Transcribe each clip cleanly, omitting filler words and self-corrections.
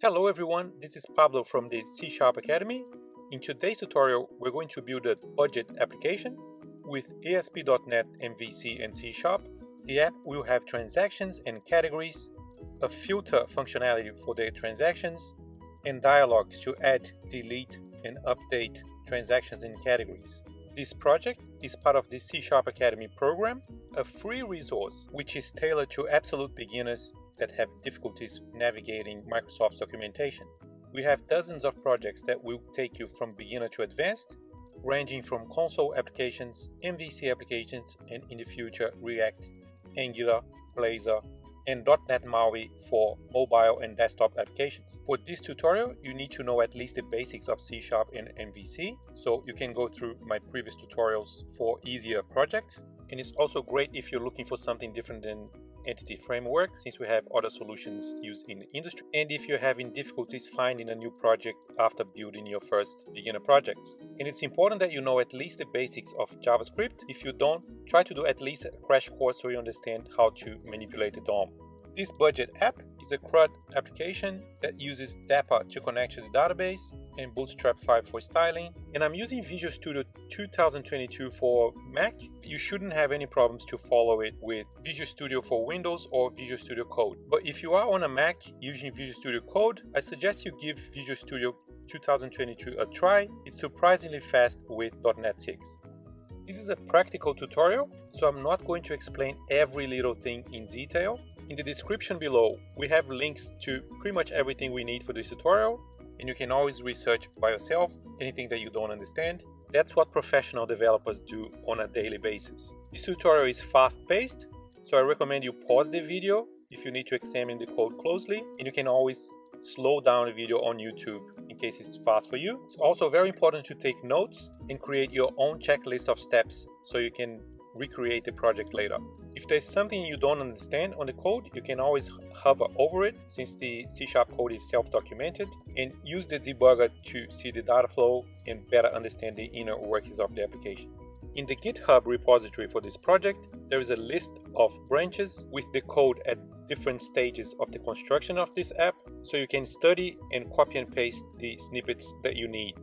Hello everyone, this is Pablo from the C Sharp Academy. In today's tutorial, we're going to build a budget application with ASP.NET MVC and C Sharp. The app will have transactions and categories, a filter functionality for the transactions, and dialogues to add, delete, and update transactions and categories. This project is part of the C Sharp Academy program, a free resource which is tailored to absolute beginners that have difficulties navigating Microsoft's documentation. We have dozens of projects that will take you from beginner to advanced, ranging from console applications, MVC applications, and in the future React, Angular, Blazor, and .NET MAUI for mobile and desktop applications. For this tutorial, you need to know at least the basics of C# and MVC, so you can go through my previous tutorials for easier projects. And it's also great if you're looking for something different than Entity Framework, since we have other solutions used in the industry, and if you're having difficulties finding a new project after building your first beginner projects. And it's important that you know at least the basics of JavaScript. If you don't, try to do at least a crash course so you understand how to manipulate the DOM. This budget app is a CRUD application that uses Dapper to connect to the database and Bootstrap 5 for styling. And I'm using Visual Studio 2022 for Mac. You shouldn't have any problems to follow it with Visual Studio for Windows or Visual Studio Code. But if you are on a Mac using Visual Studio Code, I suggest you give Visual Studio 2022 a try. It's surprisingly fast with .NET 6. This is a practical tutorial, so I'm not going to explain every little thing in detail. In the description below, we have links to pretty much everything we need for this tutorial, and you can always research by yourself anything that you don't understand. That's what professional developers do on a daily basis. This tutorial is fast-paced, so I recommend you pause the video if you need to examine the code closely, and you can always slow down the video on YouTube in case it's fast for you. It's also very important to take notes and create your own checklist of steps so you can recreate the project later. If there's something you don't understand on the code, you can always hover over it, since the C# code is self-documented, and use the debugger to see the data flow and better understand the inner workings of the application. In the GitHub repository for this project, there is a list of branches with the code at different stages of the construction of this app, so you can study and copy and paste the snippets that you need.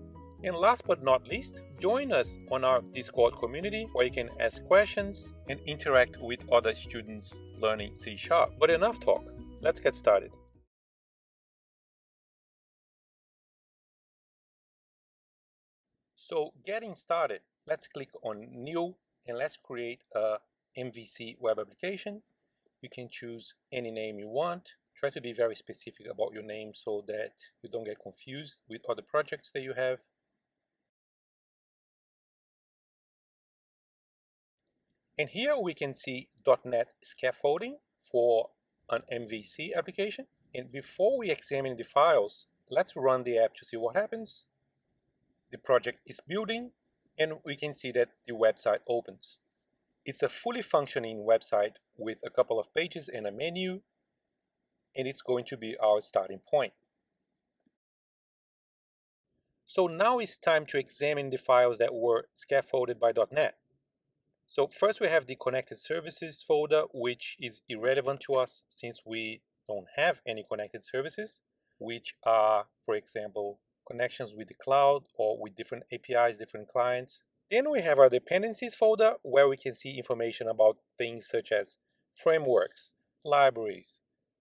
And last but not least, join us on our Discord community where you can ask questions and interact with other students learning C#. But enough talk, let's get started. So getting started, let's click on New and let's create a MVC web application. You can choose any name you want. Try to be very specific about your name so that you don't get confused with other projects that you have. And here we can see .NET scaffolding for an MVC application. And before we examine the files, let's run the app to see what happens. The project is building, and we can see that the website opens. It's a fully functioning website with a couple of pages and a menu, and it's going to be our starting point. So now it's time to examine the files that were scaffolded by .NET. So first we have the connected services folder, which is irrelevant to us since we don't have any connected services, which are, for example, connections with the cloud or with different APIs, different clients. Then we have our dependencies folder, where we can see information about things such as frameworks, libraries,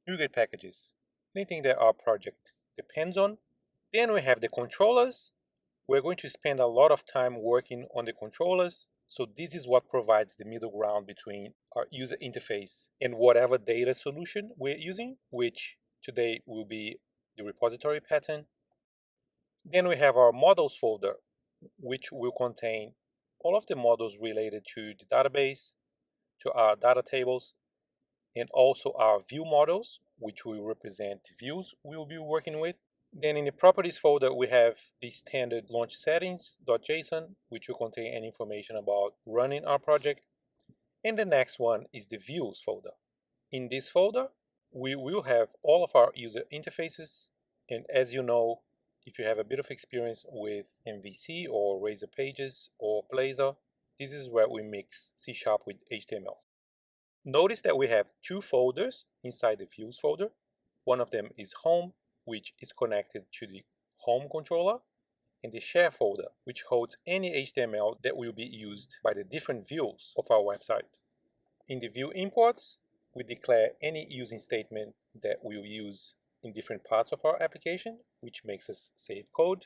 NuGet packages, anything that our project depends on. Then we have the controllers. We're going to spend a lot of time working on the controllers. So this is what provides the middle ground between our user interface and whatever data solution we're using, which today will be the repository pattern. Then we have our models folder, which will contain all of the models related to the database, to our data tables, and also our view models, which will represent views we'll be working with. Then in the properties folder, we have the standard launch settings.json, which will contain any information about running our project. And the next one is the views folder. In this folder, we will have all of our user interfaces. And as you know, if you have a bit of experience with MVC or Razor Pages or Blazor, this is where we mix C# with HTML. Notice that we have two folders inside the views folder. One of them is home which is connected to the home controller, and the share folder, which holds any HTML that will be used by the different views of our website. In the view imports, we declare any using statement that we'll use in different parts of our application, which makes us save code.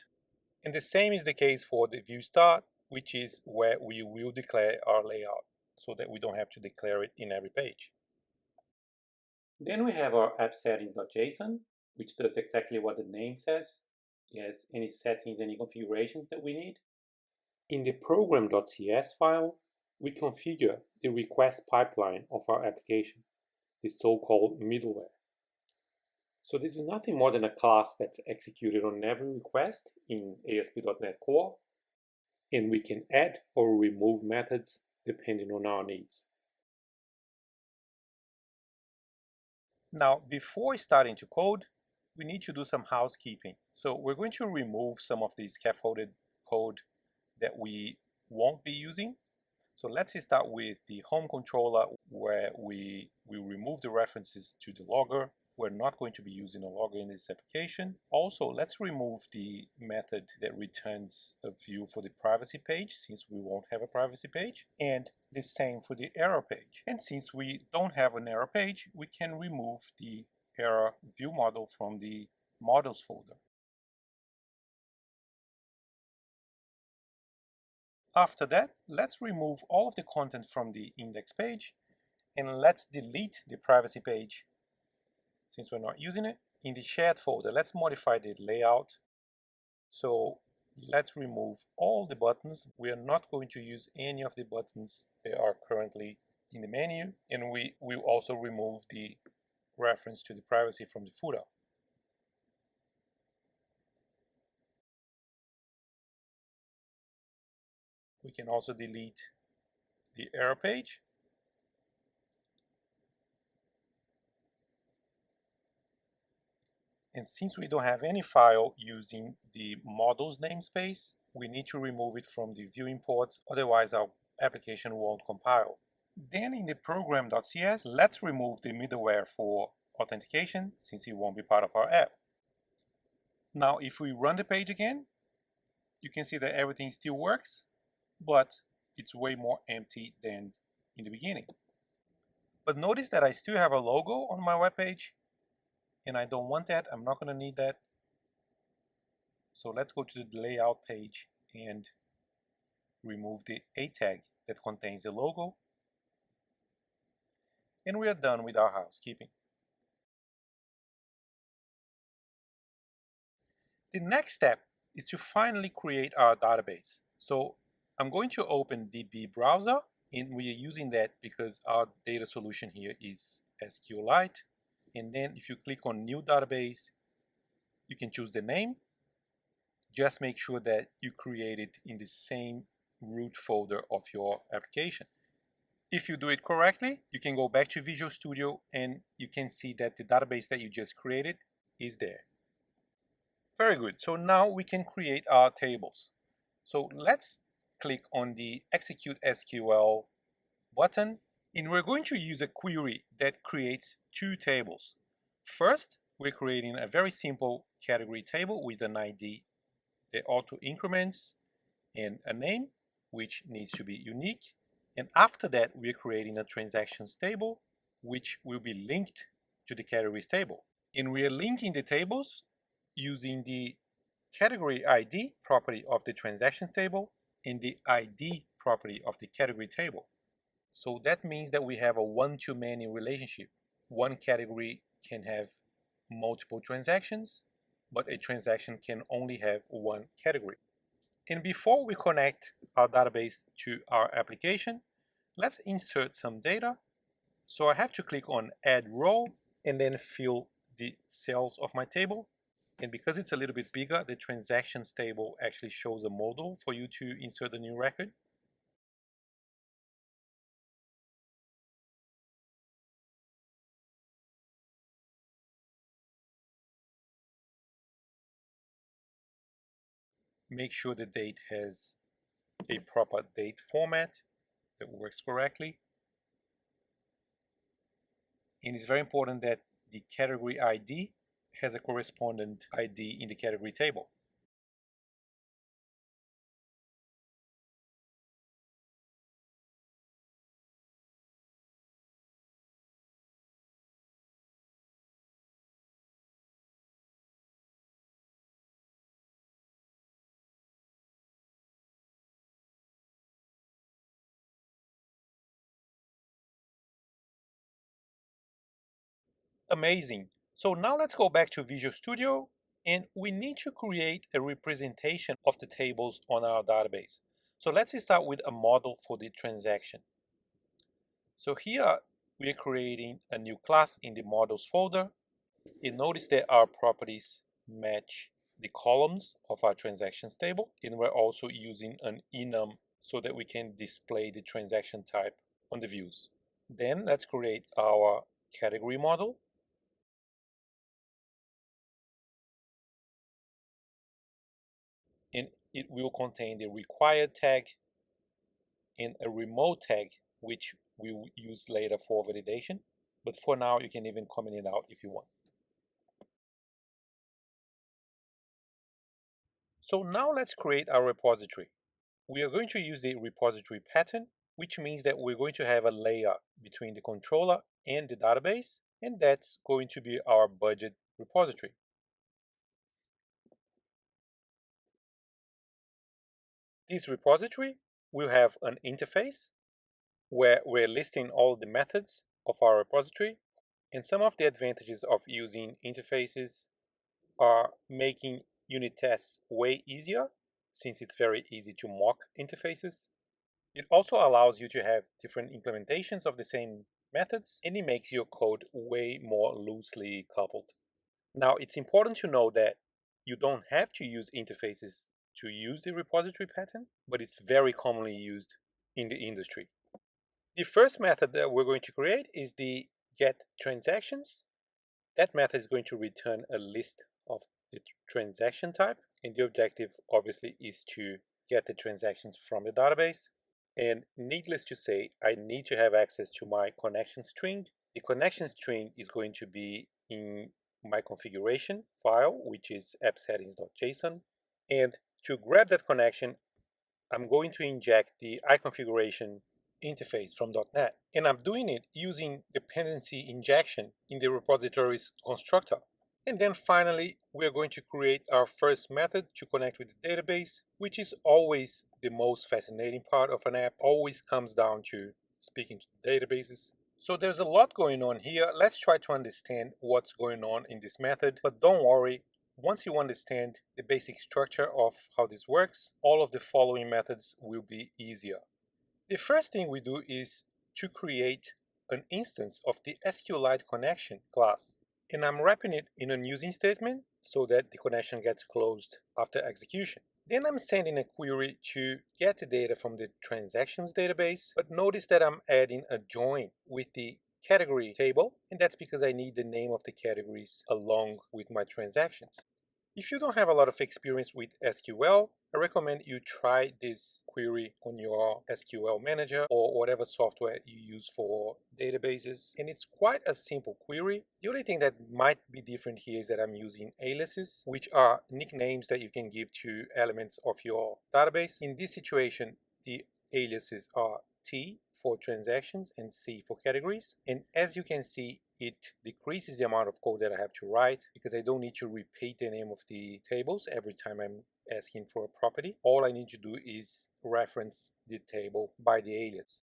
And the same is the case for the view start, which is where we will declare our layout so that we don't have to declare it in every page. Then we have our app settings.json, which does exactly what the name says. It has any settings, any configurations that we need. In the program.cs file, we configure the request pipeline of our application, the so-called middleware. So this is nothing more than a class that's executed on every request in ASP.NET Core, and we can add or remove methods depending on our needs. Now, before starting to code, we need to do some housekeeping. So we're going to remove some of the scaffolded code that we won't be using. So let's start with the home controller, where we remove the references to the logger. We're not going to be using a logger in this application. Also, let's remove the method that returns a view for the privacy page, since we won't have a privacy page, and the same for the error page. And since we don't have an error page, we can remove the error view model from the models folder. After that, let's remove all of the content from the index page, and let's delete the privacy page since we're not using it. In the shared folder, let's modify the layout. So let's remove all the buttons. We are not going to use any of the buttons that are currently in the menu, and we will also remove the reference to the privacy from the footer. We can also delete the error page. And since we don't have any file using the models namespace, we need to remove it from the view imports, otherwise our application won't compile. Then in the program.cs, let's remove the middleware for authentication, since it won't be part of our app. Now, if we run the page again, you can see that everything still works, but it's way more empty than in the beginning. But notice that I still have a logo on my web page, and I don't want that. I'm not going to need that. So let's go to the layout page and remove the A tag that contains the logo. And we are done with our housekeeping. The next step is to finally create our database. So I'm going to open DB browser, and we are using that because our data solution here is SQLite. And then if you click on new database, you can choose the name. Just make sure that you create it in the same root folder of your application. If you do it correctly, you can go back to Visual Studio and you can see that the database that you just created is there. Very good. So now we can create our tables. So let's click on the Execute SQL button, and we're going to use a query that creates two tables. First, we're creating a very simple category table with an ID that auto increments and a name, which needs to be unique. And after that, we're creating a transactions table, which will be linked to the categories table. And we are linking the tables using the category ID property of the transactions table and the ID property of the category table. So that means that we have a one-to-many relationship. One category can have multiple transactions, but a transaction can only have one category. And before we connect our database to our application, let's insert some data. So I have to click on Add Row and then fill the cells of my table. And because it's a little bit bigger, the transactions table actually shows a modal for you to insert a new record. Make sure the date has a proper date format that works correctly. And it's very important that the category ID has a correspondent ID in the category table. Amazing. So now let's go back to Visual Studio, and we need to create a representation of the tables on our database. So let's start with a model for the transaction. So here we are creating a new class in the models folder. And notice that our properties match the columns of our transactions table, and we're also using an enum so that we can display the transaction type on the views. Then let's create our category model. And it will contain the required tag and a remote tag, which we will use later for validation. But for now, you can even comment it out if you want. So now let's create our repository. We are going to use the repository pattern, which means that we're going to have a layer between the controller and the database, and that's going to be our budget repository. This repository will have an interface where we're listing all the methods of our repository, and some of the advantages of using interfaces are making unit tests way easier, since it's very easy to mock interfaces. It also allows you to have different implementations of the same methods, and it makes your code way more loosely coupled. Now, it's important to know that you don't have to use interfaces to use the repository pattern, but it's very commonly used in the industry. The first method that we're going to create is the get transactions. That method is going to return a list of the transaction type, and the objective obviously is to get the transactions from the database. And needless to say, I need to have access to my connection string. The connection string is going to be in my configuration file, which is appsettings.json. And to grab that connection, I'm going to inject the iConfiguration interface from .NET. And I'm doing it using dependency injection in the repository's constructor. And then finally, we're going to create our first method to connect with the database, which is always the most fascinating part of an app, always comes down to speaking to the databases. So there's a lot going on here. Let's try to understand what's going on in this method, but don't worry. Once you understand the basic structure of how this works, all of the following methods will be easier. The first thing we do is to create an instance of the SQLite connection class. And I'm wrapping it in an using statement so that the connection gets closed after execution. Then I'm sending a query to get the data from the transactions database, but notice that I'm adding a join with the category table, and that's because I need the name of the categories along with my transactions. If you don't have a lot of experience with SQL, I recommend you try this query on your SQL manager or whatever software you use for databases. And it's quite a simple query. The only thing that might be different here is that I'm using aliases, which are nicknames that you can give to elements of your database. In this situation, the aliases are T for transactions and C for categories. And as you can see, it decreases the amount of code that I have to write because I don't need to repeat the name of the tables every time I'm asking for a property. All I need to do is reference the table by the alias.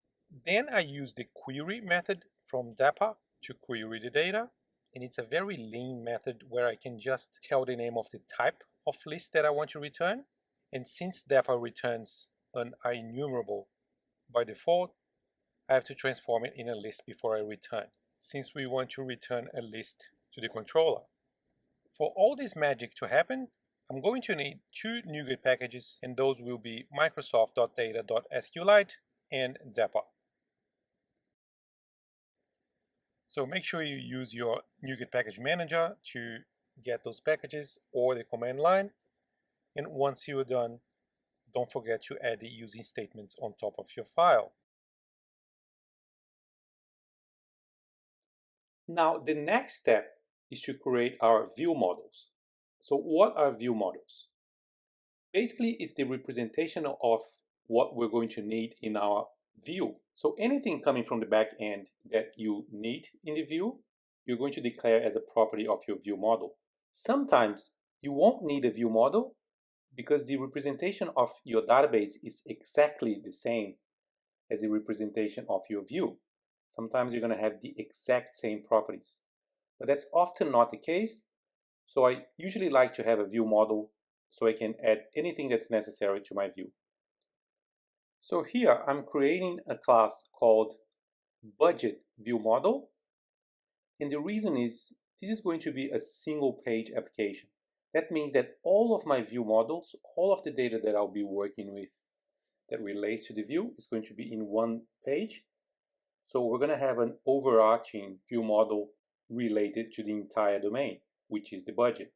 Then I use the query method from DAPA to query the data. And it's a very lean method where I can just tell the name of the type of list that I want to return. And since DAPA returns an IEnumerable by default, I have to transform it in a list before I return, since we want to return a list to the controller. For all this magic to happen, I'm going to need two NuGet packages, and those will be microsoft.data.sqlite and DAPA. So make sure you use your NuGet package manager to get those packages or the command line. And once you're done, don't forget to add the using statements on top of your file. Now, the next step is to create our view models. So what are view models? Basically, it's the representation of what we're going to need in our view. So anything coming from the back end that you need in the view, you're going to declare as a property of your view model. Sometimes you won't need a view model because the representation of your database is exactly the same as the representation of your view. Sometimes you're going to have the exact same properties, but that's often not the case. So I usually like to have a view model so I can add anything that's necessary to my view. So here I'm creating a class called budget view model. And the reason is this is going to be a single page application. That means that all of my view models, all of the data that I'll be working with that relates to the view is going to be in one page. So we're going to have an overarching view model related to the entire domain, which is the budget.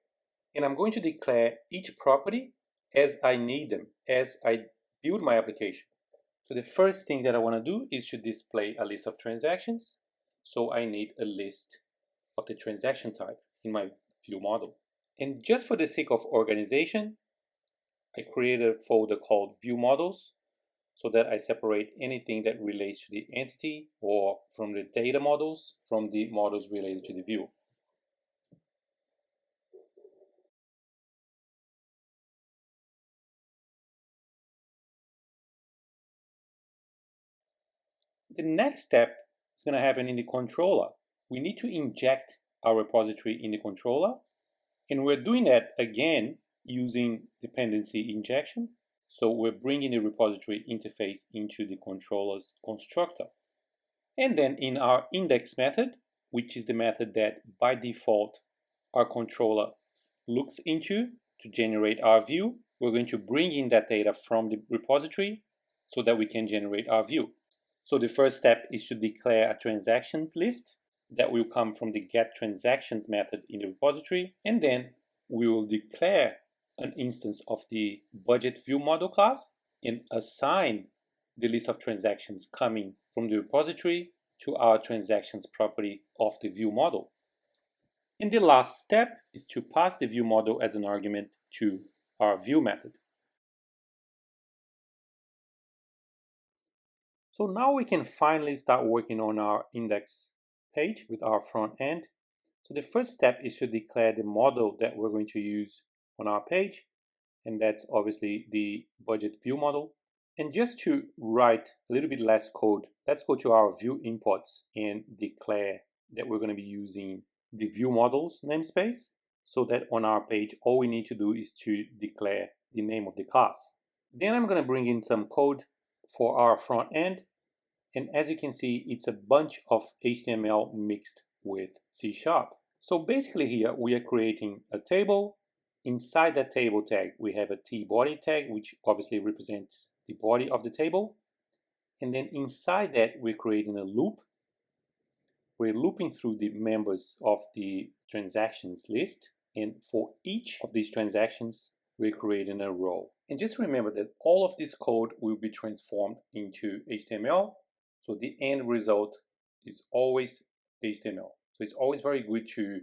And I'm going to declare each property as I need them, as I build my application. So the first thing that I want to do is to display a list of transactions. So I need a list of the transaction type in my view model. And just for the sake of organization, I created a folder called view models so that I separate anything that relates to the entity or from the data models from the models related to the view. The next step is going to happen in the controller. We need to inject our repository in the controller, and we're doing that again using dependency injection. So we're bringing the repository interface into the controller's constructor. And then in our index method, which is the method that by default our controller looks into to generate our view, we're going to bring in that data from the repository so that we can generate our view. So the first step is to declare a transactions list that will come from the getTransactions method in the repository, and then we will declare an instance of the budget view model class and assign the list of transactions coming from the repository to our transactions property of the view model. And the last step is to pass the view model as an argument to our view method. So now we can finally start working on our index page with our front end. So the first step is to declare the model that we're going to use on our page, and that's obviously the budget view model. And just to write a little bit less code, let's go to our view imports and declare that we're going to be using the view models namespace, so that on our page all we need to do is to declare the name of the class. Then I'm going to bring in some code for our front end, and as you can see, it's a bunch of HTML mixed with C#. So basically here we are creating a table. Inside that table tag we have a tBody tag, which obviously represents the body of the table, and then inside that we're creating a loop. We're looping through the members of the transactions list, and for each of these transactions we're creating a row. And just remember that all of this code will be transformed into HTML, so the end result is always HTML. So it's always very good to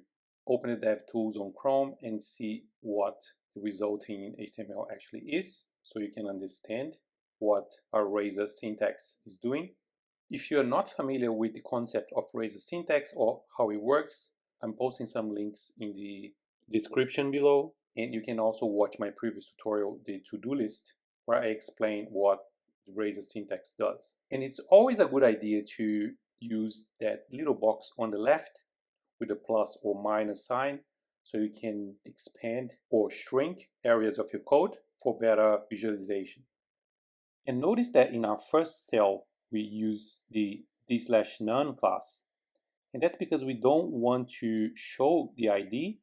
open the DevTools on Chrome and see what the resulting HTML actually is, so you can understand what our Razor syntax is doing. If you're not familiar with the concept of Razor syntax or how it works, I'm posting some links in the description below, and you can also watch my previous tutorial, the to-do list, where I explain what the Razor syntax does. And it's always a good idea to use that little box on the left with a plus or minus sign, so you can expand or shrink areas of your code for better visualization. And notice that in our first cell we use the d/none class, and that's because we don't want to show the ID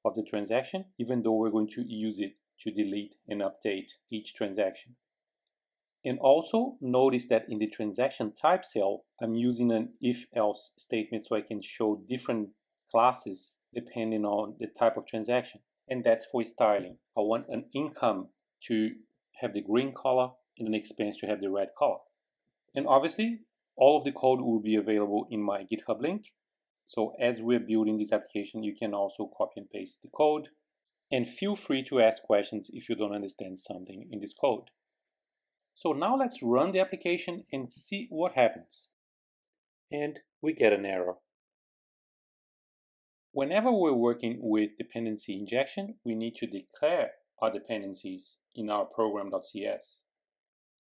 of the transaction, even though we're going to use it to delete and update each transaction. And also notice that in the transaction type cell, I'm using an if-else statement so I can show different classes depending on the type of transaction. And that's for styling. I want an income to have the green color and an expense to have the red color. And obviously, all of the code will be available in my GitHub link. So as we're building this application, you can also copy and paste the code. And feel free to ask questions if you don't understand something in this code. So now let's run the application and see what happens. And we get an error. Whenever we're working with dependency injection, we need to declare our dependencies in our program.cs.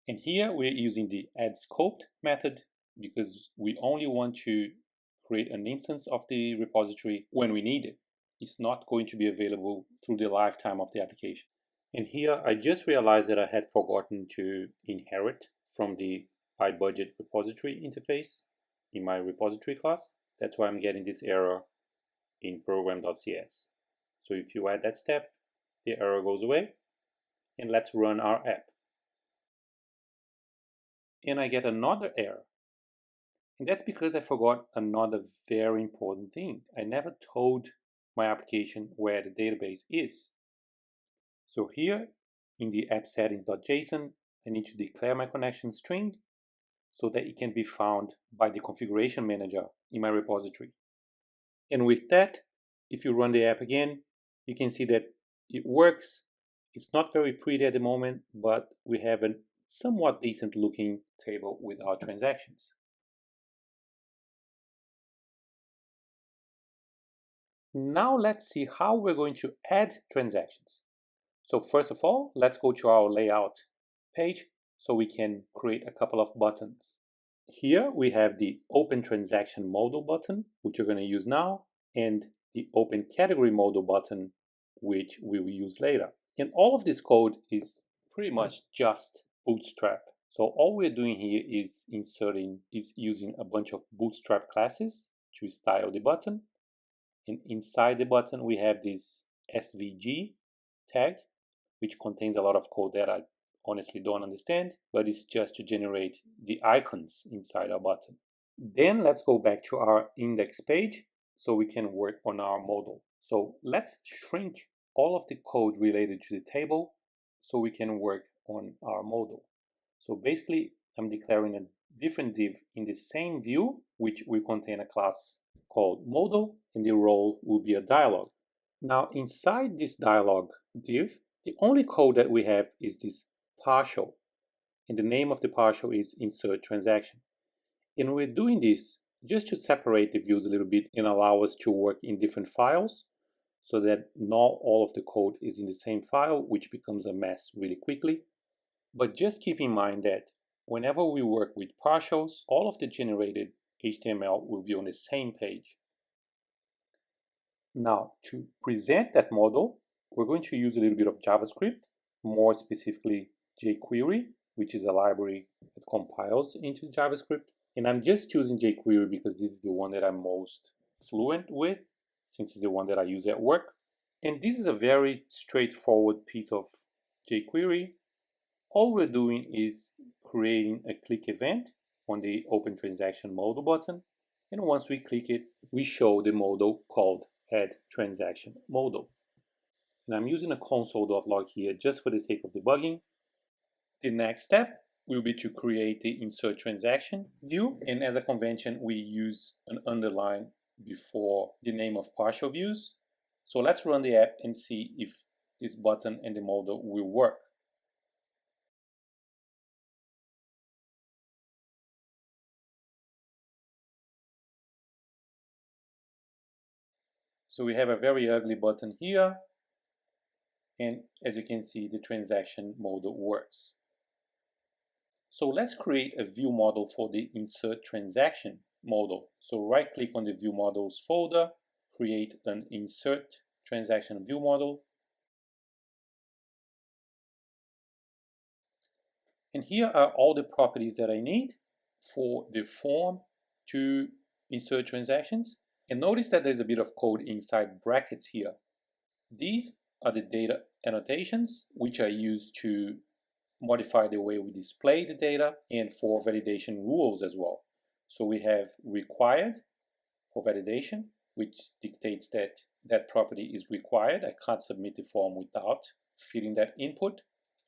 And here we're using the addScoped method because we only want to create an instance of the repository when we need it. It's not going to be available through the lifetime of the application. And here I just realized that I had forgotten to inherit from the iBudget repository interface in my repository class. That's why I'm getting this error in program.cs. So if you add that step, the error goes away. And let's run our app. And I get another error. And that's because I forgot another very important thing. I never told my application where the database is. So here in the app settings.json, I need to declare my connection string so that it can be found by the configuration manager in my repository. And with that, if you run the app again, you can see that it works. It's not very pretty at the moment, but we have a somewhat decent looking table with our transactions. Now let's see how we're going to add transactions. So first of all, let's go to our layout page so we can create a couple of buttons. Here we have the Open Transaction Model button, which we're going to use now, and the Open Category Model button, which we will use later. And all of this code is pretty much just Bootstrap. So all we're doing here is using a bunch of Bootstrap classes to style the button. And inside the button, we have this SVG tag, which contains a lot of code that I honestly don't understand, but it's just to generate the icons inside our button. Then let's go back to our index page so we can work on our model. So let's shrink all of the code related to the table so we can work on our model. So basically, I'm declaring a different div in the same view, which will contain a class called model, and the role will be a dialog. Now inside this dialog div, the only code that we have is this partial, and the name of the partial is insert transaction. And we're doing this just to separate the views a little bit and allow us to work in different files so that not all of the code is in the same file, which becomes a mess really quickly. But just keep in mind that whenever we work with partials, all of the generated HTML will be on the same page. Now, to present that model, we're going to use a little bit of JavaScript, more specifically jQuery, which is a library that compiles into JavaScript. And I'm just choosing jQuery because this is the one that I'm most fluent with, since it's the one that I use at work. And this is a very straightforward piece of jQuery. All we're doing is creating a click event on the Open Transaction Model button. And once we click it, we show the model called Add Transaction Model. And I'm using a console.log here just for the sake of debugging. The next step will be to create the Insert Transaction view. And as a convention, we use an underline before the name of partial views. So let's run the app and see if this button and the model will work. So we have a very ugly button here, and as you can see, the transaction model works. So let's create a view model for the insert transaction model. So right click on the view models folder, create an insert transaction view model. And here are all the properties that I need for the form to insert transactions. And notice that there's a bit of code inside brackets here. These are the data annotations, which I use to modify the way we display the data and for validation rules as well. So we have required for validation, which dictates that that property is required. I can't submit the form without filling that input.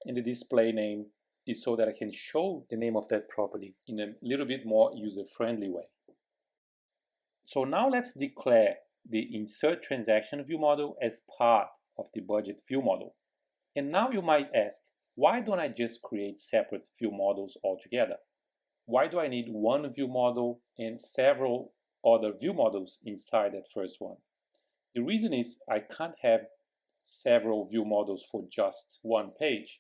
And the display name is so that I can show the name of that property in a little bit more user-friendly way. So now let's declare the insert transaction view model as part of the budget view model. And now you might ask, why don't I just create separate view models altogether? Why do I need one view model and several other view models inside that first one? The reason is I can't have several view models for just one page.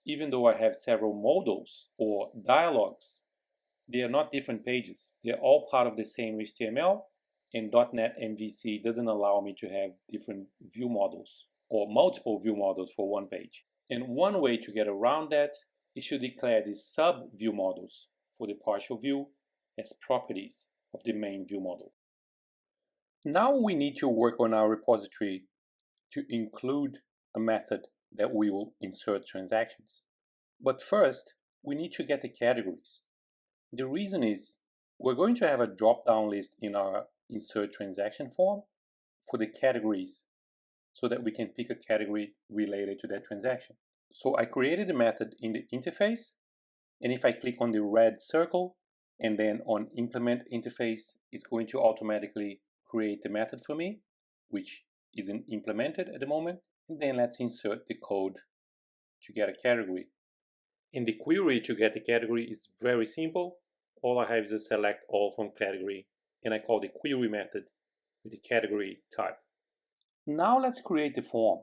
Even though I have several modals or dialogues, they are not different pages. They're all part of the same HTML, and .NET MVC doesn't allow me to have different view models or multiple view models for one page. And one way to get around that is to declare the sub-view models for the partial view as properties of the main view model. Now we need to work on our repository to include a method that we will insert transactions. But first, we need to get the categories. The reason is we're going to have a drop-down list in our insert transaction form for the categories so that we can pick a category related to that transaction. So I created a method in the interface, and if I click on the red circle and then on implement interface, it's going to automatically create the method for me, which isn't implemented at the moment. And then let's insert the code to get a category. In the query to get the category is very simple. All I have is a select all from category, and I call the query method with the category type. Now let's create the form.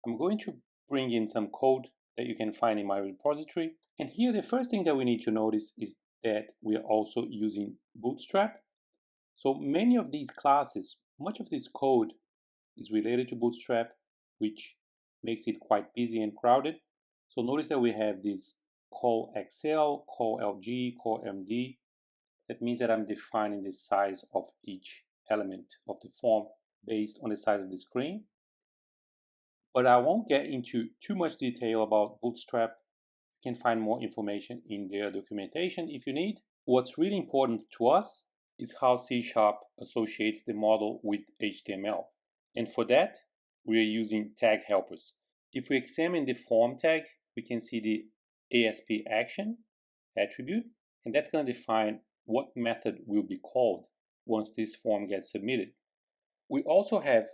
I'm going to bring in some code that you can find in my repository. And here the first thing that we need to notice is that we are also using Bootstrap. So many of these classes, much of this code is related to Bootstrap, which makes it quite busy and crowded. So notice that we have this call XL, call LG, call MD. That means that I'm defining the size of each element of the form based on the size of the screen. But I won't get into too much detail about Bootstrap. You can find more information in their documentation if you need. What's really important to us is how C# associates the model with HTML. And for that, we are using tag helpers. If we examine the form tag, we can see the ASP action attribute, and that's going to define what method will be called once this form gets submitted. We also have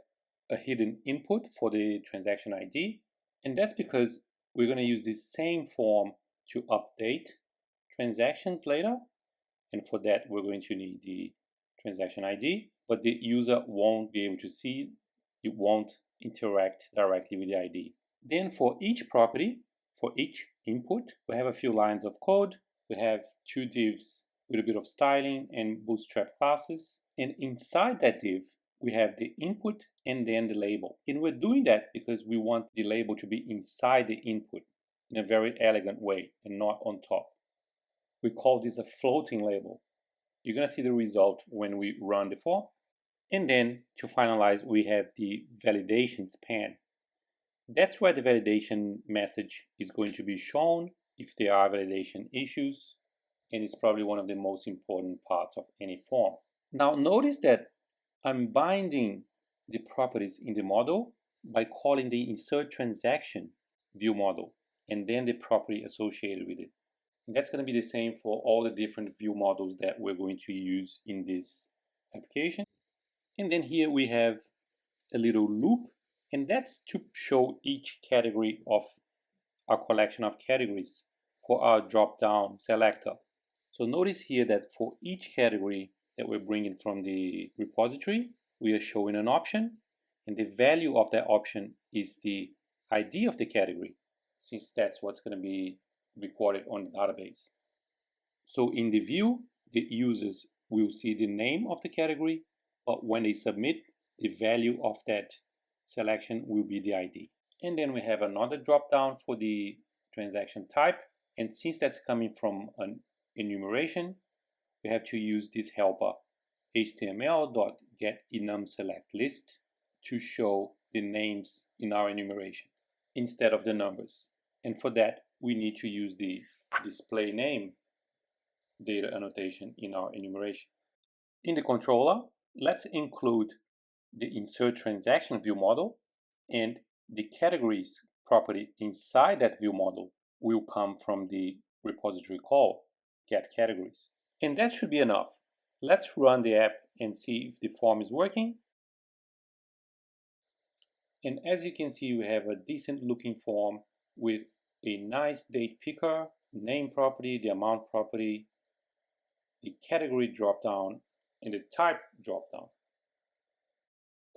a hidden input for the transaction ID, and that's because we're going to use this same form to update transactions later, and for that we're going to need the transaction ID, but the user won't be able to see it, won't interact directly with the ID. Then for each property, for each input, we have a few lines of code. We have two divs with a bit of styling and Bootstrap classes, and inside that div we have the input and then the label. And we're doing that because we want the label to be inside the input in a very elegant way and not on top. We call this a floating label. You're going to see the result when we run the form. And then to finalize, we have the validation span. That's where the validation message is going to be shown if there are validation issues, and it's probably one of the most important parts of any form. Now notice that I'm binding the properties in the model by calling the insert transaction view model and then the property associated with it. And that's going to be the same for all the different view models that we're going to use in this application. And then here we have a little loop, and that's to show each category of our collection of categories for our drop-down selector. So notice here that for each category that we're bringing from the repository, we are showing an option, and the value of that option is the ID of the category, since that's what's going to be recorded on the database. So in the view, the users will see the name of the category, but when they submit, the value of that selection will be the ID. And then we have another drop-down for the transaction type, and since that's coming from an enumeration, we have to use this helper html.getEnumSelectList to show the names in our enumeration instead of the numbers. And for that, we need to use the display name data annotation in our enumeration. In the controller, let's include the insert transaction view model, and the categories property inside that view model will come from the repository call getCategories. And that should be enough. Let's run the app and see if the form is working. And as you can see, we have a decent looking form with a nice date picker, name property, the amount property, the category dropdown, and the type dropdown.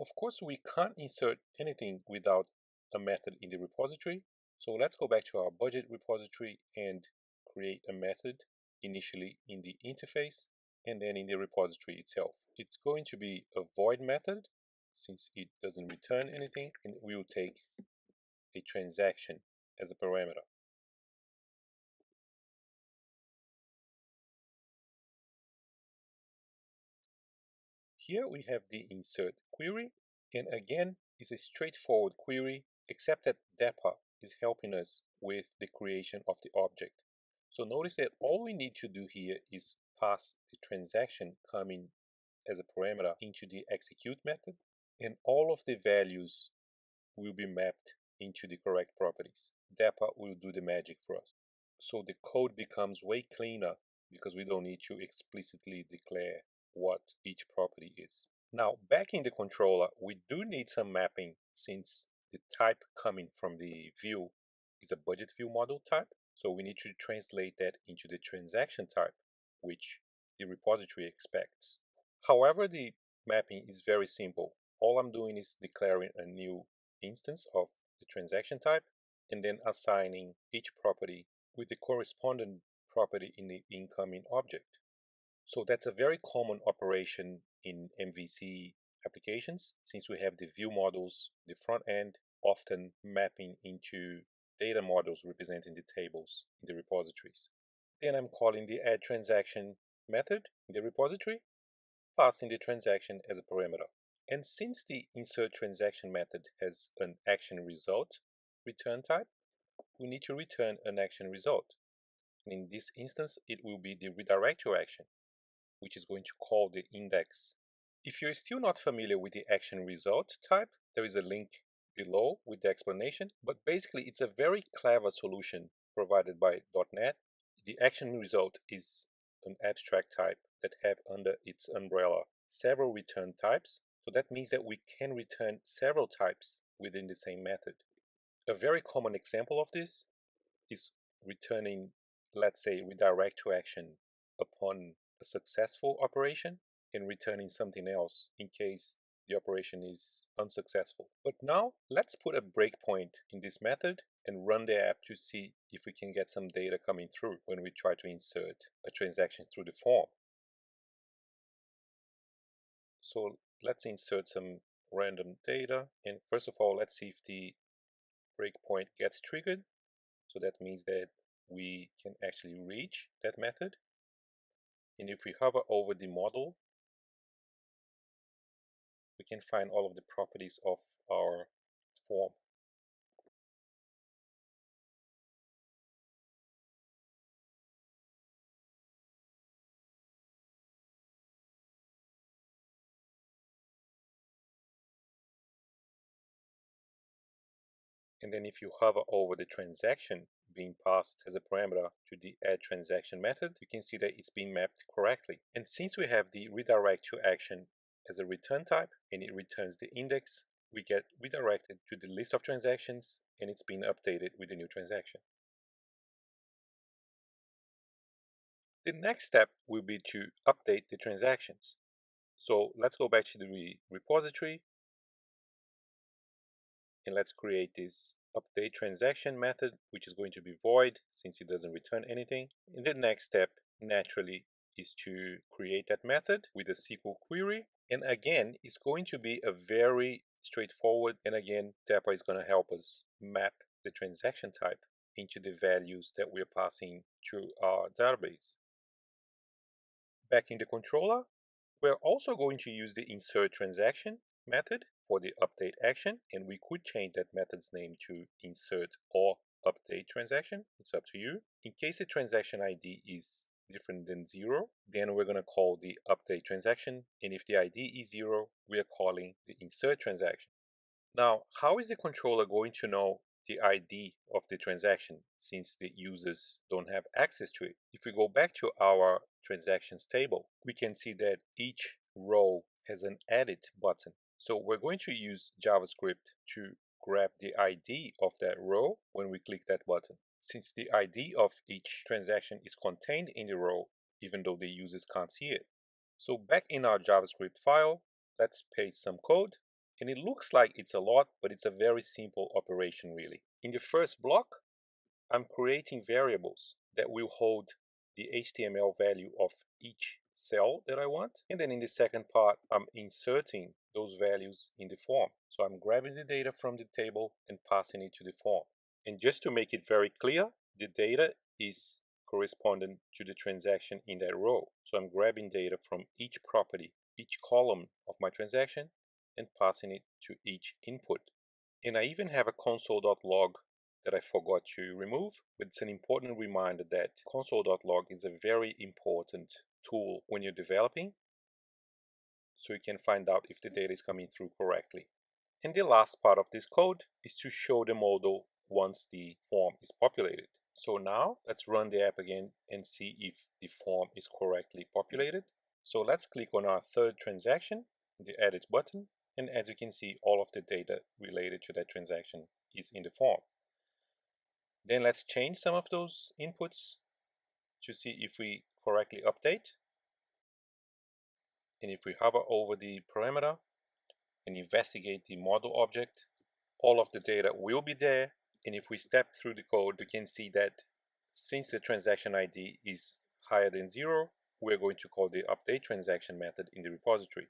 Of course, we can't insert anything without a method in the repository. So let's go back to our budget repository and create a method initially in the interface and then in the repository itself. It's going to be a void method since it doesn't return anything, and we will take a transaction as a parameter. Here we have the insert query, and again, it's a straightforward query, except that DAPA is helping us with the creation of the object. So notice that all we need to do here is pass the transaction coming as a parameter into the execute method, and all of the values will be mapped into the correct properties. DAPA will do the magic for us. So the code becomes way cleaner because we don't need to explicitly declare what each property is. Now, back in the controller, we do need some mapping since the type coming from the view is a budget view model type. So we need to translate that into the transaction type, which the repository expects. However, the mapping is very simple. All I'm doing is declaring a new instance of the transaction type and then assigning each property with the corresponding property in the incoming object. So that's a very common operation in MVC applications, since we have the view models, the front end, often mapping into data models representing the tables in the repositories. Then I'm calling the add transaction method in the repository, passing the transaction as a parameter. And since the insert transaction method has an action result return type, we need to return an action result. And in this instance, it will be the redirect to action, which is going to call the index. If you're still not familiar with the action result type, there is a link below with the explanation, but basically it's a very clever solution provided by .NET. The action result is an abstract type that have under its umbrella several return types, so that means that we can return several types within the same method. A very common example of this is returning, let's say, redirect to action upon a successful operation and returning something else in case the operation is unsuccessful. But now let's put a breakpoint in this method and run the app to see if we can get some data coming through when we try to insert a transaction through the form. So let's insert some random data, and first of all, let's see if the breakpoint gets triggered. So that means that we can actually reach that method. And if we hover over the model, we can find all of the properties of our form. And then if you hover over the transaction being passed as a parameter to the add transaction method, you can see that it's being mapped correctly. And since we have the redirect to action as a return type and it returns the index, we get redirected to the list of transactions and it's been updated with the new transaction. The next step will be to update the transactions. So let's go back to the repository and let's create this update transaction method, which is going to be void since it doesn't return anything. And the next step naturally is to create that method with a SQL query. And again, it's going to be a very straightforward, and again, DAPA is going to help us map the transaction type into the values that we're passing to our database. Back in the controller, we're also going to use the insert transaction method for the update action, and we could change that method's name to insert or update transaction. It's up to you. In case the transaction ID is different than 0, then we're going to call the update transaction, and if the ID is 0, we are calling the insert transaction. Now, how is the controller going to know the ID of the transaction since the users don't have access to it? If we go back to our transactions table, we can see that each row has an edit button. So we're going to use JavaScript to grab the ID of that row when we click that button. Since the ID of each transaction is contained in the row, even though the users can't see it. So back in our JavaScript file, let's paste some code. And it looks like it's a lot, but it's a very simple operation really. In the first block, I'm creating variables that will hold the HTML value of each cell that I want. And then in the second part, I'm inserting those values in the form. So I'm grabbing the data from the table and passing it to the form. And just to make it very clear, the data is corresponding to the transaction in that row. So I'm grabbing data from each property, each column of my transaction, and passing it to each input. And I even have a console.log that I forgot to remove, but it's an important reminder that console.log is a very important tool when you're developing, so you can find out if the data is coming through correctly. And the last part of this code is to show the model once the form is populated. So now let's run the app again and see if the form is correctly populated. So let's click on our third transaction, the edit button, and as you can see, all of the data related to that transaction is in the form. Then let's change some of those inputs to see if we correctly update. And if we hover over the parameter and investigate the model object, all of the data will be there. And if we step through the code, we can see that since the transaction ID is higher than 0, we're going to call the update transaction method in the repository.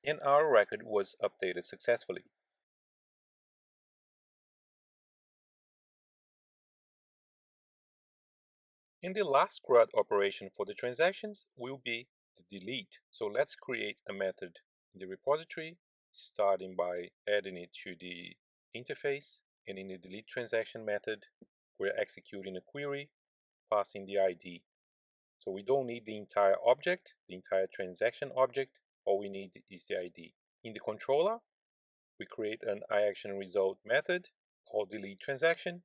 And our record was updated successfully. And the last CRUD operation for the transactions will be the delete. So let's create a method in the repository, starting by adding it to the interface. And in the delete transaction method, we're executing a query, passing the ID. So we don't need the entire object, the entire transaction object. All we need is the ID. In the controller, we create an iActionResult method called delete transaction,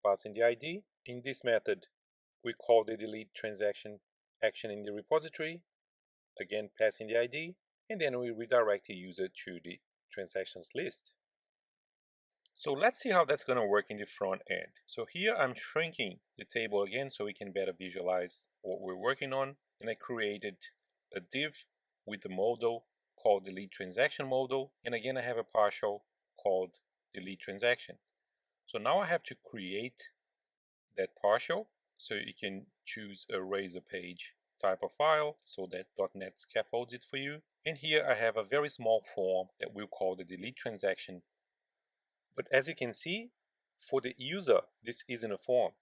passing the ID. In this method, we call the delete transaction action in the repository, again passing the ID, and then we redirect the user to the transactions list. So let's see how that's going to work in the front end. So here I'm shrinking the table again so we can better visualize what we're working on. And I created a div with the modal called delete transaction modal. And again, I have a partial called delete transaction. So now I have to create that partial. So you can choose a razor page type of file so that .NET scaffolds it for you. And here I have a very small form that we'll call the delete transaction. But as you can see, for the user, this isn't a form.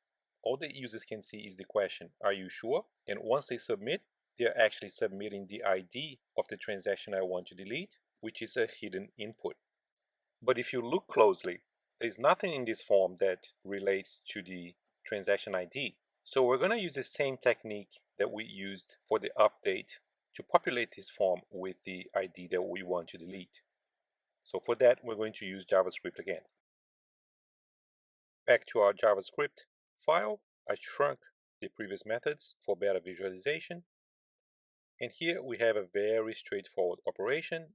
All the users can see is the question, are you sure? And once they submit, they're actually submitting the ID of the transaction I want to delete, which is a hidden input. But if you look closely, there's nothing in this form that relates to the transaction ID. So we're going to use the same technique that we used for the update to populate this form with the ID that we want to delete. So for that, we're going to use JavaScript again. Back to our JavaScript file, I shrunk the previous methods for better visualization. And here we have a very straightforward operation.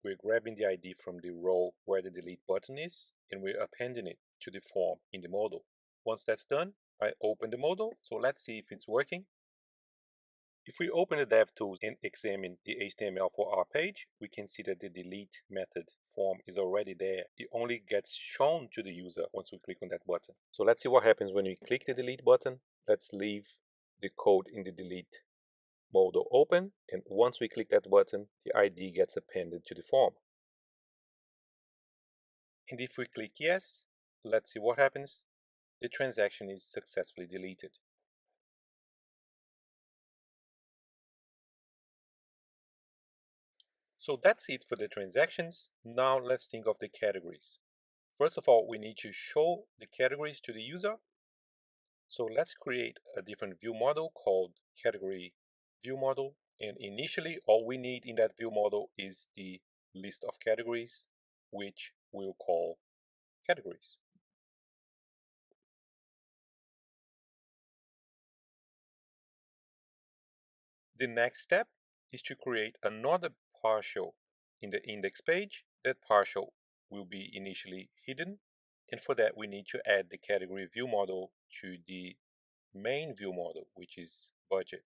We're grabbing the ID from the row where the delete button is, and we're appending it to the form in the model. Once that's done, I open the model, so let's see if it's working. If we open the DevTools and examine the HTML for our page, we can see that the delete method form is already there. It only gets shown to the user once we click on that button. So let's see what happens when we click the delete button. Let's leave the code in the delete model open, and once we click that button, the ID gets appended to the form. And if we click yes, let's see what happens. The transaction is successfully deleted. So that's it for the transactions. Now let's think of the categories. First of all, we need to show the categories to the user. So let's create a different view model called category view model. And initially, all we need in that view model is the list of categories, which we'll call categories. The next step is to create another partial in the index page. That partial will be initially hidden, and for that we need to add the category view model to the main view model, which is budget.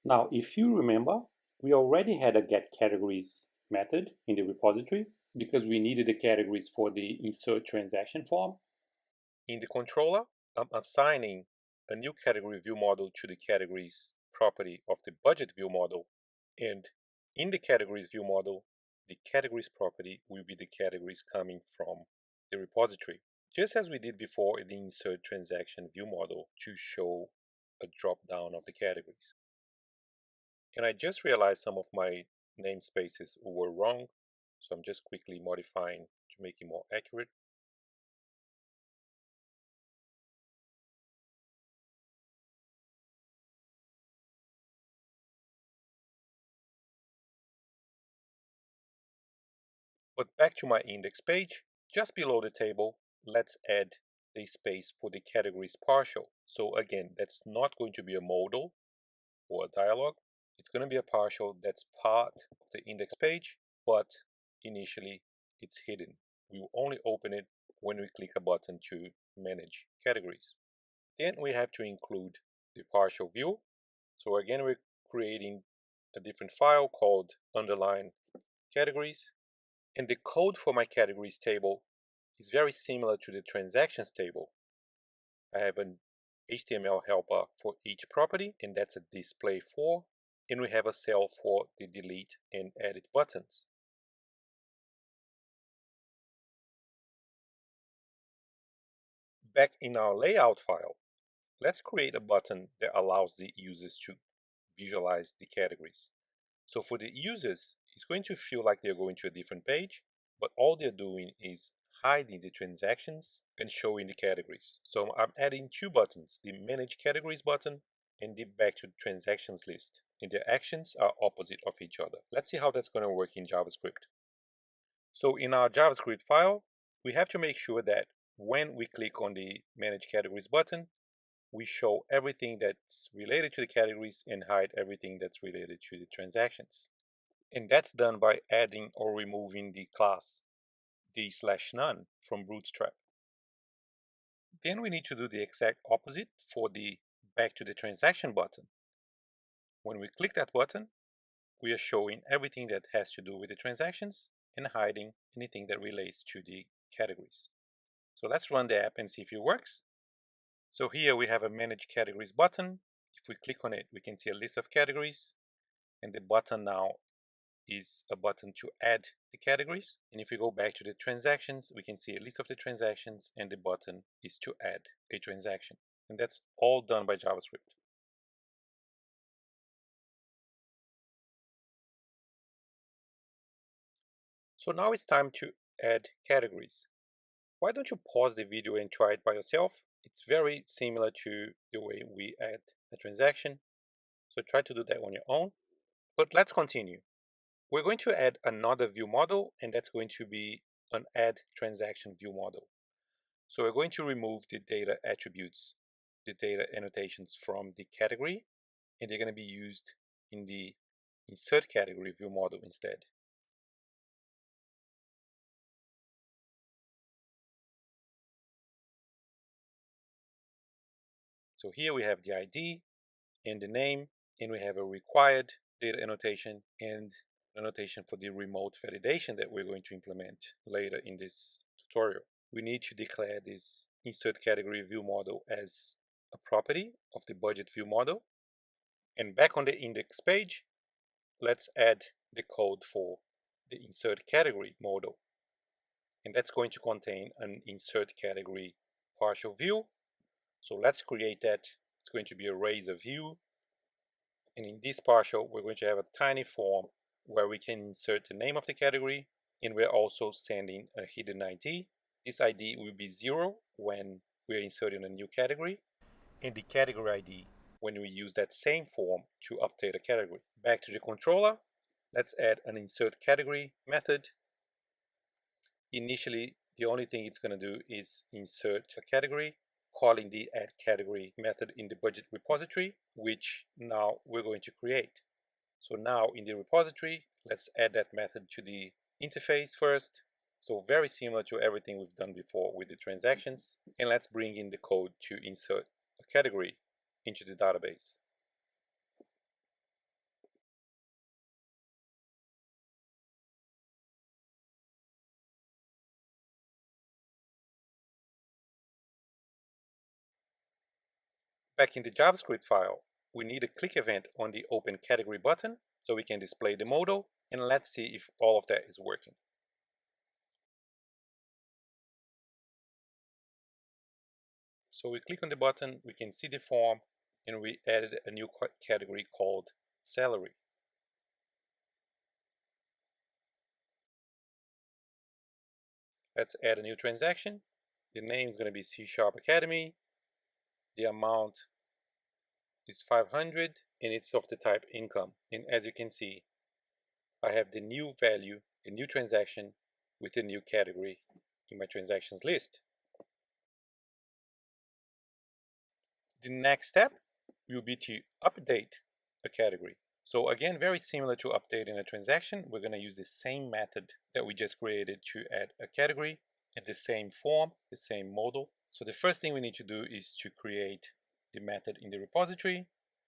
Now, if you remember, we already had a getCategories method in the repository because we needed the categories for the insert transaction form. In the controller, I'm assigning a new category view model to the categories property of the budget view model, and in the categories view model, the categories property will be the categories coming from the repository, just as we did before in the insert transaction view model to show a drop down of the categories. And I just realized some of my namespaces were wrong, so I'm just quickly modifying to make it more accurate. But back to my index page, just below the table, let's add a space for the categories partial. So again, that's not going to be a modal or a dialog. It's going to be a partial that's part of the index page, but initially it's hidden. We will only open it when we click a button to manage categories. Then we have to include the partial view. So again, we're creating a different file called underline categories. And the code for my categories table is very similar to the transactions table. I have an HTML helper for each property, and that's a display for, and we have a cell for the delete and edit buttons. Back in our layout file, let's create a button that allows the users to visualize the categories. So for the users, it's going to feel like they're going to a different page, but all they're doing is hiding the transactions and showing the categories. So I'm adding two buttons, the Manage Categories button and the Back to Transactions list. And their actions are opposite of each other. Let's see how that's going to work in JavaScript. So in our JavaScript file, we have to make sure that when we click on the Manage Categories button, we show everything that's related to the categories and hide everything that's related to the transactions. And that's done by adding or removing the class d/none from Bootstrap. Then we need to do the exact opposite for the Back to the Transaction button. When we click that button, we are showing everything that has to do with the transactions and hiding anything that relates to the categories. So let's run the app and see if it works. So here we have a Manage Categories button. If we click on it, we can see a list of categories, and the button now is a button to add the categories. And if we go back to the transactions, we can see a list of the transactions, and the button is to add a transaction. And that's all done by JavaScript. So now it's time to add categories. Why don't you pause the video and try it by yourself? It's very similar to the way we add a transaction. So try to do that on your own. But let's continue. We're going to add another view model, and that's going to be an add transaction view model. So we're going to remove the data attributes, the data annotations from the category, and they're going to be used in the insert category view model instead. So here we have the ID and the name, and we have a required data annotation and annotation for the remote validation that we're going to implement later in this tutorial. We need to declare this insert category view model as a property of the budget view model. And back on the index page, let's add the code for the insert category model. And that's going to contain an insert category partial view. So let's create that. It's going to be a razor view. And in this partial, we're going to have a tiny form where we can insert the name of the category, and we're also sending a hidden ID. This ID will be 0 when we're inserting a new category, and the category ID when we use that same form to update a category. Back to the controller, let's add an insert category method. Initially, the only thing it's going to do is insert a category, calling the add category method in the budget repository, which now we're going to create. So now in the repository, let's add that method to the interface first. So very similar to everything we've done before with the transactions. And let's bring in the code to insert a category into the database. Back in the JavaScript file, we need a click event on the Open Category button so we can display the modal, and let's see if all of that is working. So we click on the button, we can see the form, and we added a new category called salary. Let's add a new transaction. The name is going to be C# Academy. The amount is 500 and it's of the type income. And as you can see, I have the new value, the new transaction with the new category in my transactions list. The next step will be to update a category. So again, very similar to updating a transaction, we're going to use the same method that we just created to add a category in the same form, the same model. So the first thing we need to do is to create the method in the repository.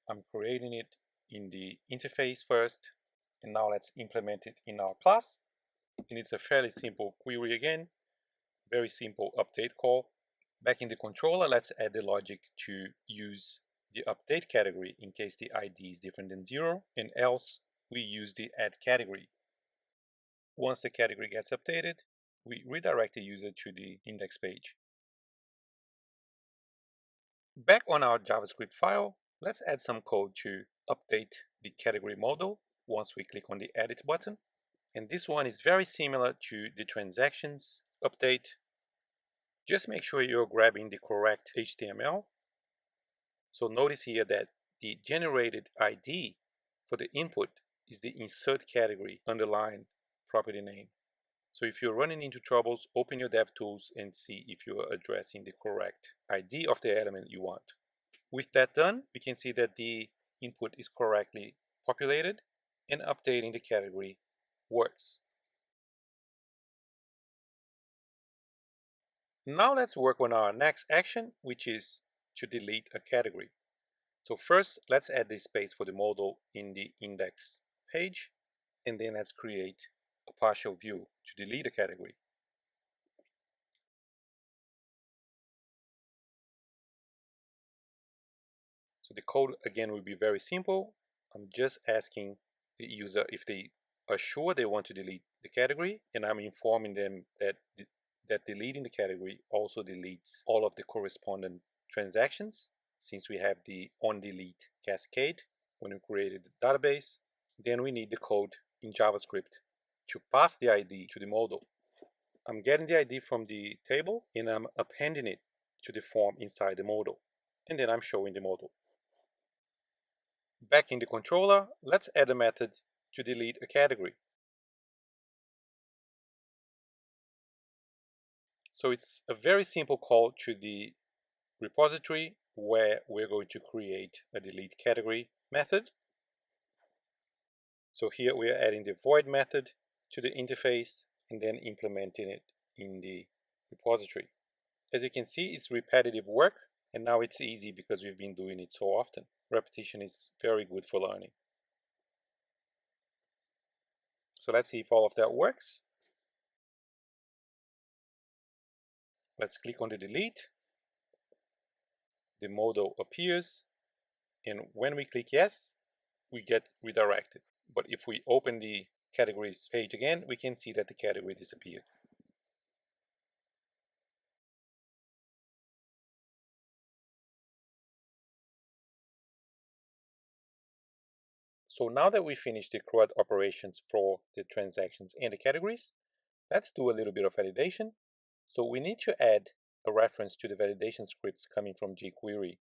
I'm creating it in the interface first, and now let's implement it in our class. And it's a fairly simple query again, very simple update call. Back in the controller, let's add the logic to use the update category in case the ID is different than 0, and else we use the add category. Once the category gets updated, we redirect the user to the index page. Back on our JavaScript file, let's add some code to update the category model once we click on the edit button. And this one is very similar to the transactions update. Just make sure you're grabbing the correct HTML. So notice here that the generated ID for the input is the insert category underline property name. So if you're running into troubles, open your DevTools and see if you are addressing the correct ID of the element you want. With that done, we can see that the input is correctly populated and updating the category works. Now let's work on our next action, which is to delete a category. So first, let's add the space for the modal in the index page, and then let's create a partial view to delete a category. So the code again will be very simple. I'm just asking the user if they are sure they want to delete the category, and I'm informing them that deleting the category also deletes all of the corresponding transactions, since we have the onDelete cascade when we created the database. Then we need the code in JavaScript to pass the ID to the modal. I'm getting the ID from the table and I'm appending it to the form inside the modal, and then I'm showing the modal. Back in the controller, let's add a method to delete a category. So it's a very simple call to the repository where we're going to create a delete category method. So here we are adding the void method to the interface and then implementing it in the repository. As you can see, it's repetitive work, and now it's easy because we've been doing it so often. Repetition is very good for learning. So let's see if all of that works. Let's click on the delete. The modal appears, and when we click yes, we get redirected. But if we open the categories page again, we can see that the category disappeared. So now that we finished the CRUD operations for the transactions and the categories, let's do a little bit of validation. So we need to add a reference to the validation scripts coming from jQuery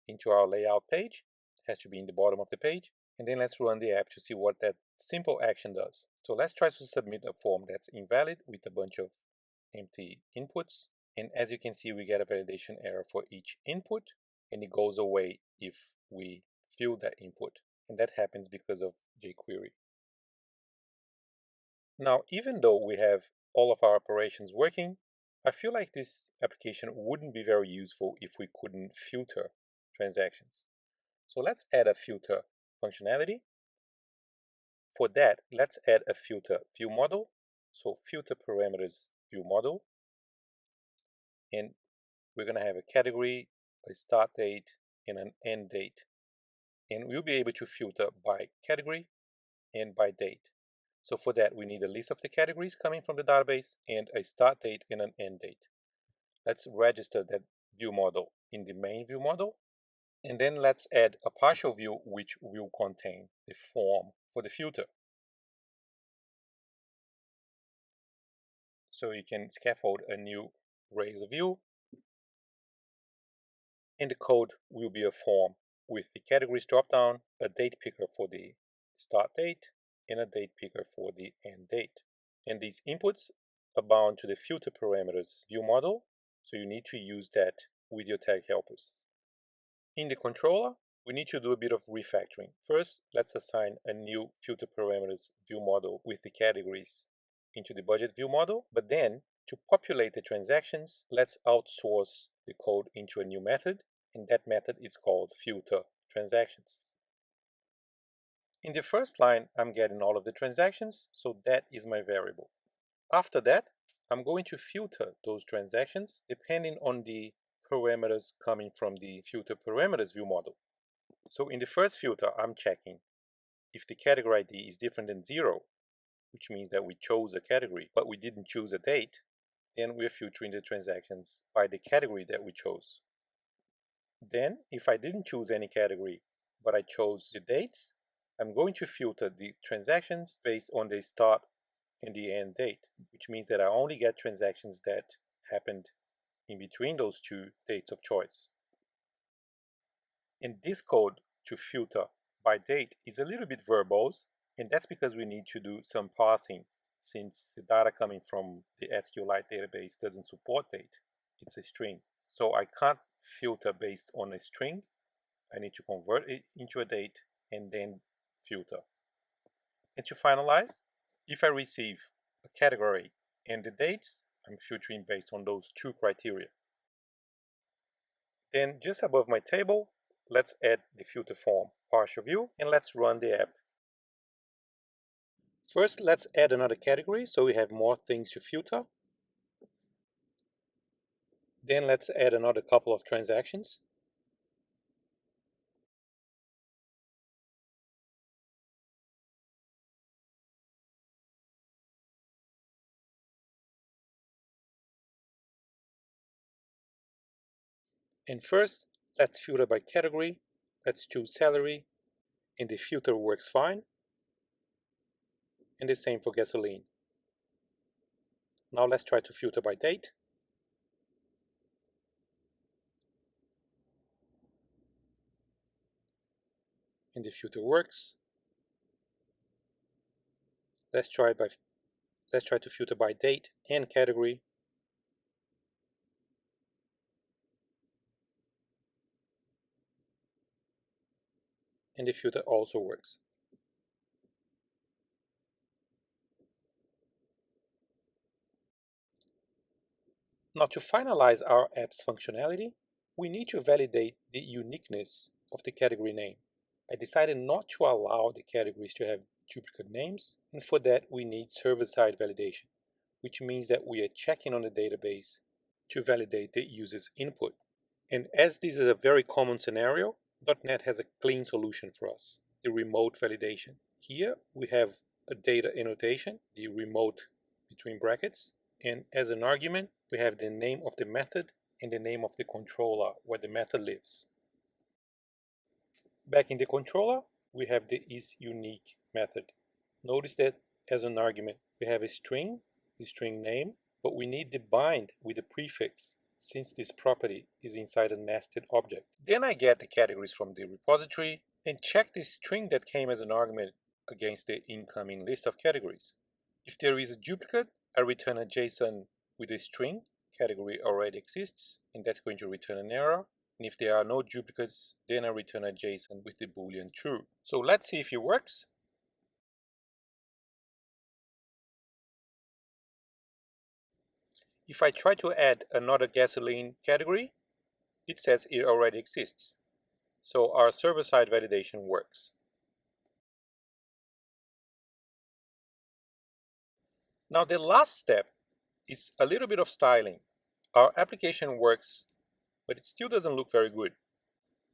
into our layout page. It has to be in the bottom of the page. And then let's run the app to see what that simple action does. So let's try to submit a form that's invalid with a bunch of empty inputs. And as you can see, we get a validation error for each input, and it goes away if we fill that input. And that happens because of jQuery. Now, even though we have all of our operations working, I feel like this application wouldn't be very useful if we couldn't filter transactions. So let's add a filter functionality. For that, let's add a filter view model. So filter parameters view model. And we're going to have a category, a start date, and an end date. And we'll be able to filter by category and by date. So for that, we need a list of the categories coming from the database and a start date and an end date. Let's register that view model in the main view model. And then let's add a partial view which will contain the form for the filter. So you can scaffold a new razor view. And the code will be a form with the categories dropdown, a date picker for the start date, and a date picker for the end date. And these inputs are bound to the filter parameters view model, so you need to use that with your tag helpers. In the controller, we need to do a bit of refactoring. First, let's assign a new filter parameters view model with the categories into the budget view model, but then to populate the transactions, let's outsource the code into a new method, and that method is called filter transactions. In the first line, I'm getting all of the transactions, so that is my variable. After that, I'm going to filter those transactions depending on the parameters coming from the filter parameters view model. So in the first filter, I'm checking if the category ID is different than 0, which means that we chose a category, but we didn't choose a date, then we're filtering the transactions by the category that we chose. Then, if I didn't choose any category, but I chose the dates, I'm going to filter the transactions based on the start and the end date, which means that I only get transactions that happened in between those two dates of choice. And this code to filter by date is a little bit verbose, and that's because we need to do some parsing since the data coming from the SQLite database doesn't support date. It's a string. So I can't filter based on a string. I need to convert it into a date and then filter. And to finalize, if I receive a category and the dates, I'm filtering based on those two criteria. Then just above my table, let's add the filter form partial view and let's run the app. First, let's add another category so we have more things to filter. Then let's add another couple of transactions. And first, let's filter by category. Let's choose salary, and the filter works fine. And the same for gasoline. Now let's try to filter by date. And the filter works. Let's try to filter by date and category. And the filter also works. Now to finalize our app's functionality, we need to validate the uniqueness of the category name. I decided not to allow the categories to have duplicate names, and for that we need server-side validation, which means that we are checking on the database to validate the user's input. And as this is a very common scenario, .NET has a clean solution for us, the remote validation. Here we have a data annotation, the remote between brackets, and as an argument, we have the name of the method and the name of the controller where the method lives. Back in the controller, we have the isUnique method. Notice that as an argument, we have a string, the string name, but we need the bind with the prefix since this property is inside a nested object. Then I get the categories from the repository and check the string that came as an argument against the incoming list of categories. If there is a duplicate, I return a JSON with a string, category already exists, and that's going to return an error. And if there are no duplicates, then I return a JSON with the boolean true. So let's see if it works. If I try to add another gasoline category, it says it already exists. So our server-side validation works. Now the last step is a little bit of styling. Our application works, but it still doesn't look very good.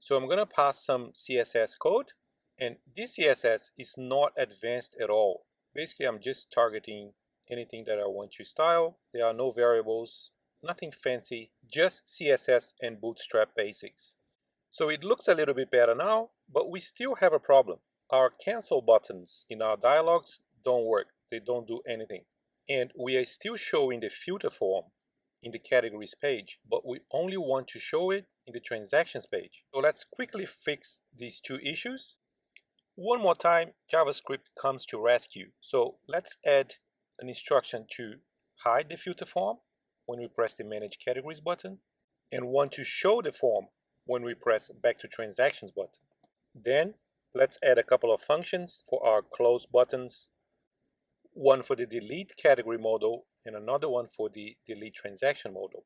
So I'm going to pass some CSS code, and this CSS is not advanced at all. Basically, I'm just targeting anything that I want to style. There are no variables, nothing fancy, just CSS and Bootstrap basics. So it looks a little bit better now, but we still have a problem. Our cancel buttons in our dialogues don't work. They don't do anything. And we are still showing the filter form in the categories page, but we only want to show it in the transactions page. So let's quickly fix these two issues. One more time, JavaScript comes to rescue. So let's add an instruction to hide the filter form when we press the Manage Categories button, and one to show the form when we press Back to Transactions button. Then let's add a couple of functions for our close buttons, one for the delete category modal and another one for the delete transaction modal.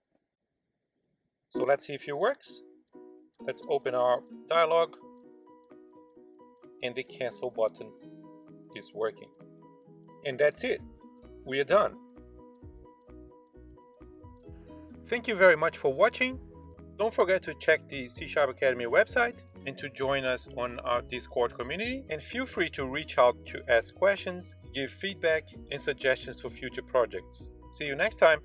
So let's see if it works. Let's open our dialog, and the cancel button is working. And that's it. We are done. Thank you very much for watching. Don't forget to check the C# Academy website and to join us on our Discord community. And feel free to reach out to ask questions, give feedback, and suggestions for future projects. See you next time.